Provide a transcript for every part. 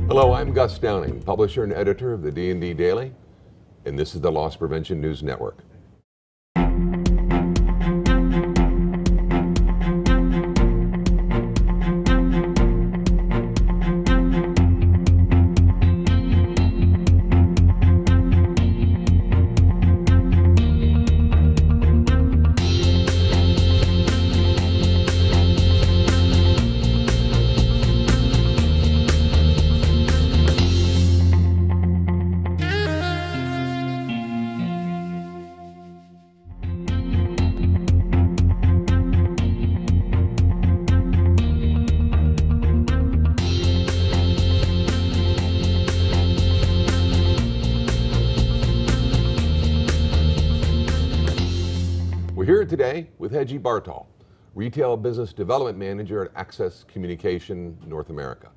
Hello, I'm Gus Downing, publisher and editor of the D&D Daily, and this is the Loss Prevention News Network. We're here today with Hedgie Bartol, Retail Business Development Manager at Access Communication North America.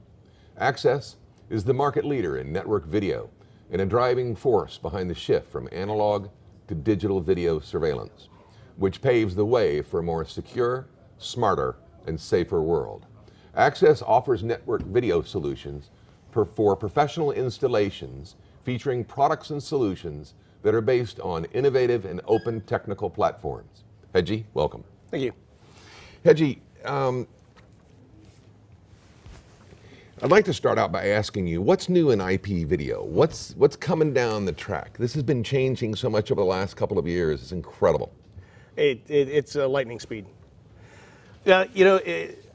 Access is the market leader in network video and a driving force behind the shift from analog to digital video surveillance, which paves the way for a more secure, smarter, and safer world. Access offers network video solutions for professional installations featuring products and solutions that are based on innovative and open technical platforms. Hedgie, welcome. Thank you. Hedgie, I'd like to start out by asking you, what's new in IP video? What's coming down the track? This has been changing so much over the last couple of years. It's incredible. It's lightning speed.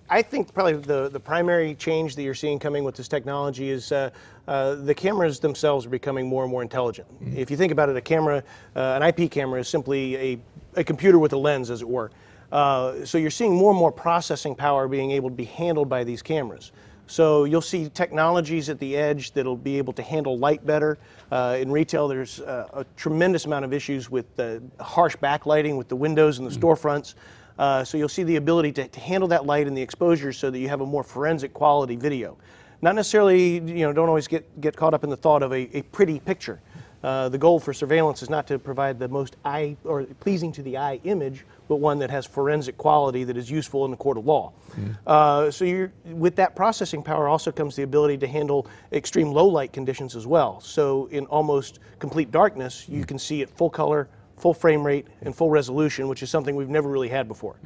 I think probably the primary change that you're seeing coming with this technology is the cameras themselves are becoming more and more intelligent. Mm-hmm. If you think about it, a camera, an IP camera is simply a computer with a lens, as it were. So you're seeing more and more processing power being able to be handled by these cameras. So you'll see technologies at the edge that'll be able to handle light better. In retail, there's a tremendous amount of issues with harsh backlighting with the windows and the storefronts. So you'll see the ability to handle that light and the exposure so that you have a more forensic quality video. Not necessarily, don't always get caught up in the thought of a pretty picture. The goal for surveillance is not to provide the most pleasing to the eye image, but one that has forensic quality that is useful in the court of law. Mm-hmm. So with that processing power also comes the ability to handle extreme low light conditions as well. So in almost complete darkness, you can see at full color, full frame rate, and full resolution, which is something we've never really had before.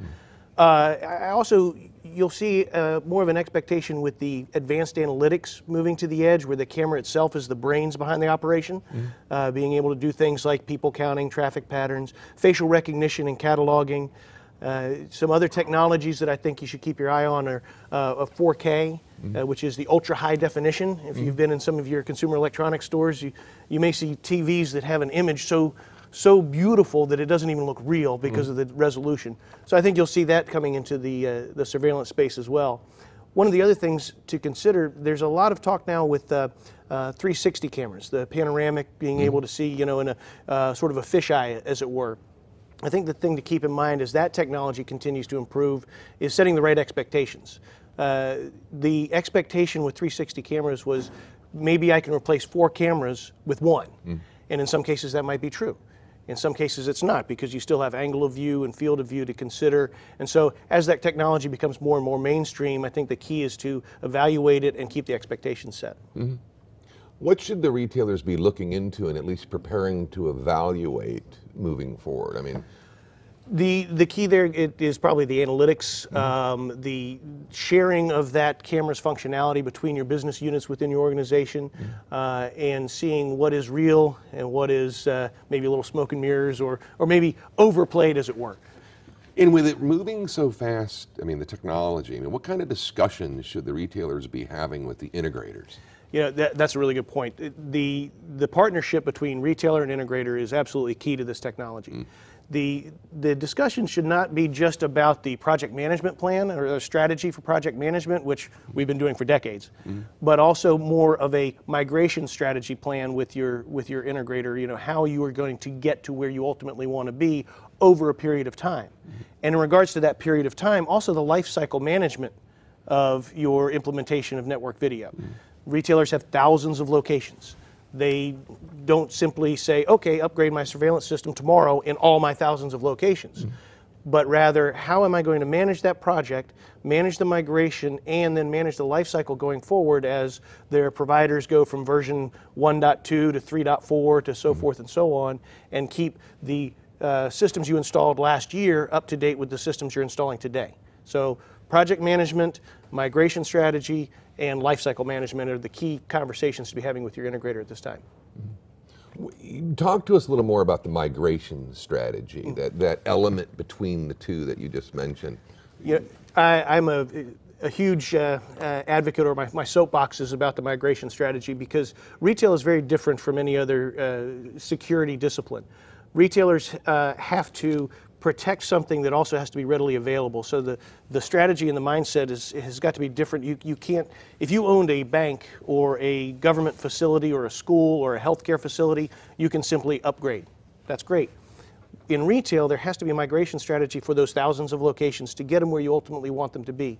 You'll see more of an expectation with the advanced analytics moving to the edge, where the camera itself is the brains behind the operation, being able to do things like people counting, traffic patterns, facial recognition and cataloging. Some other technologies that I think you should keep your eye on are 4K, which is the ultra high definition. If you've been in some of your consumer electronics stores, you may see TVs that have an image so beautiful that it doesn't even look real because of the resolution. So I think you'll see that coming into the surveillance space as well. One of the other things to consider, there's a lot of talk now with 360 cameras, the panoramic, being able to see, in a sort of a fisheye, as it were. I think the thing to keep in mind as that technology continues to improve is setting the right expectations. The expectation with 360 cameras was maybe I can replace 4 cameras with 1. And in some cases that might be true. In some cases it's not, because you still have angle of view and field of view to consider. And so as that technology becomes more and more mainstream, I think the key is to evaluate it and keep the expectations set. Mm-hmm. What should the retailers be looking into and at least preparing to evaluate moving forward? I mean, the key there is probably the analytics, the sharing of that camera's functionality between your business units within your organization, and seeing what is real and what is maybe a little smoke and mirrors or maybe overplayed, as it were. And with it moving so fast, I mean, the technology, what kind of discussions should the retailers be having with the integrators? That's a really good point. The partnership between retailer and integrator is absolutely key to this technology. The discussion should not be just about the project management plan or a strategy for project management, which we've been doing for decades, but also more of a migration strategy plan with your integrator, how you are going to get to where you ultimately want to be over a period of time. And in regards to that period of time, also the life cycle management of your implementation of network video. Retailers have thousands of locations. They don't simply say, okay, upgrade my surveillance system tomorrow in all my thousands of locations. but rather how am I going to manage that project, manage the migration, and then manage the life cycle going forward as their providers go from version 1.2 to 3.4 to so forth and so on, and keep the systems you installed last year up to date with the systems you're installing today. So project management, migration strategy, and lifecycle management are the key conversations to be having with your integrator at this time. Talk to us a little more about the migration strategy, that element between the two that you just mentioned. Yeah, I'm a huge advocate, or my soapbox is about the migration strategy, because retail is very different from any other security discipline. Retailers have to protect something that also has to be readily available. So the strategy and the mindset has got to be different. You can't, if you owned a bank or a government facility or a school or a healthcare facility, you can simply upgrade. That's great. In retail, there has to be a migration strategy for those thousands of locations to get them where you ultimately want them to be.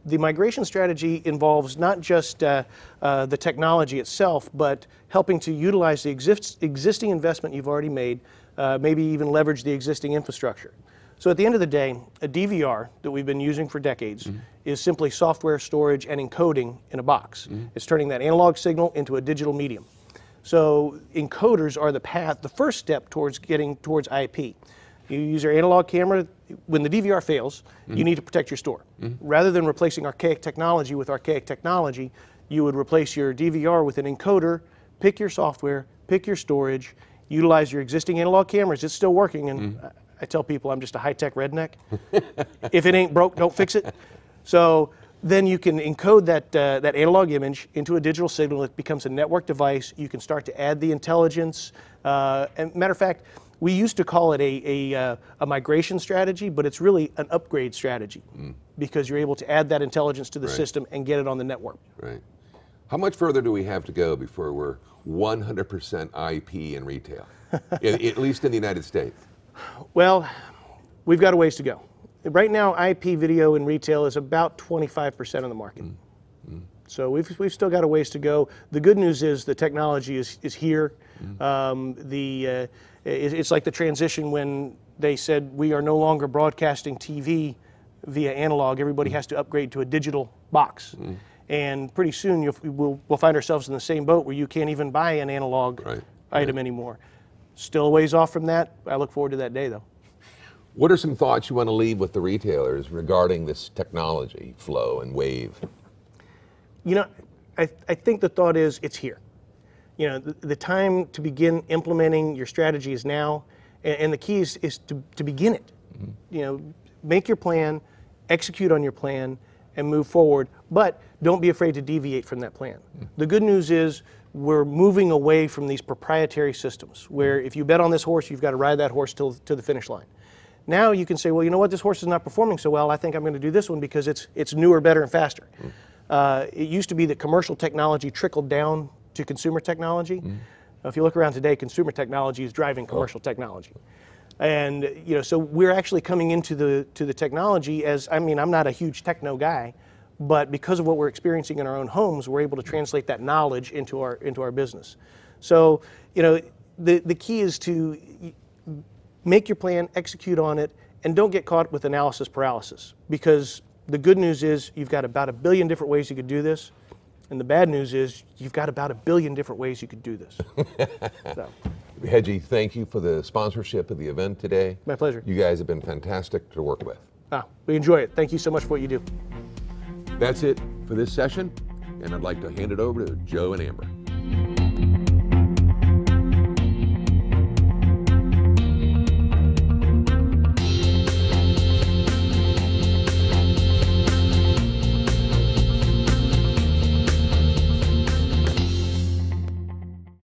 The migration strategy involves not just the technology itself, but helping to utilize the existing investment you've already made, maybe even leverage the existing infrastructure. So at the end of the day, a DVR that we've been using for decades is simply software storage and encoding in a box. It's turning that analog signal into a digital medium. So encoders are the first step towards getting towards IP. You use your analog camera. When the DVR fails, you need to protect your store. Rather than replacing archaic technology with archaic technology, you would replace your DVR with an encoder, pick your software, pick your storage, utilize your existing analog cameras. It's still working, and I tell people I'm just a high-tech redneck. If it ain't broke, don't fix it. So then you can encode that analog image into a digital signal. It becomes a network device. You can start to add the intelligence. And matter of fact, we used to call it a migration strategy, but it's really an upgrade strategy because you're able to add that intelligence to the system and get it on the network. Right. How much further do we have to go before we're 100% IP in retail, at least in the United States? Well, we've got a ways to go. Right now, IP video in retail is about 25% of the market. So we've still got a ways to go. The good news is the technology is here. It's like the transition when they said we are no longer broadcasting TV via analog. Everybody has to upgrade to a digital box. And pretty soon we'll find ourselves in the same boat where you can't even buy an analog item anymore. Still a ways off from that. I look forward to that day, though. What are some thoughts you want to leave with the retailers regarding this technology flow and wave? You know, I think the thought is it's here. You know, the time to begin implementing your strategy is now, and the key is to begin it. You know, make your plan, execute on your plan, and move forward, but don't be afraid to deviate from that plan. The good news is we're moving away from these proprietary systems where if you bet on this horse, you've got to ride that horse to the finish line. Now you can say, well, you know what, this horse is not performing so well. I think I'm going to do this one because it's newer, better, and faster. It used to be that commercial technology trickled down to consumer technology. If you look around today, consumer technology is driving commercial technology. And you know, so we're actually coming into the technology as, I mean, I'm not a huge techno guy, but because of what we're experiencing in our own homes, we're able to translate that knowledge into our business. So, you know, the key is to make your plan, execute on it, and don't get caught with analysis paralysis. Because the good news is you've got about 1 billion different ways you could do this, and the bad news is you've got about 1 billion different ways you could do this. So. Hedgie, thank you for the sponsorship of the event today. My pleasure. You guys have been fantastic to work with. We enjoy it. Thank you so much for what you do. That's it for this session, and I'd like to hand it over to Joe and Amber.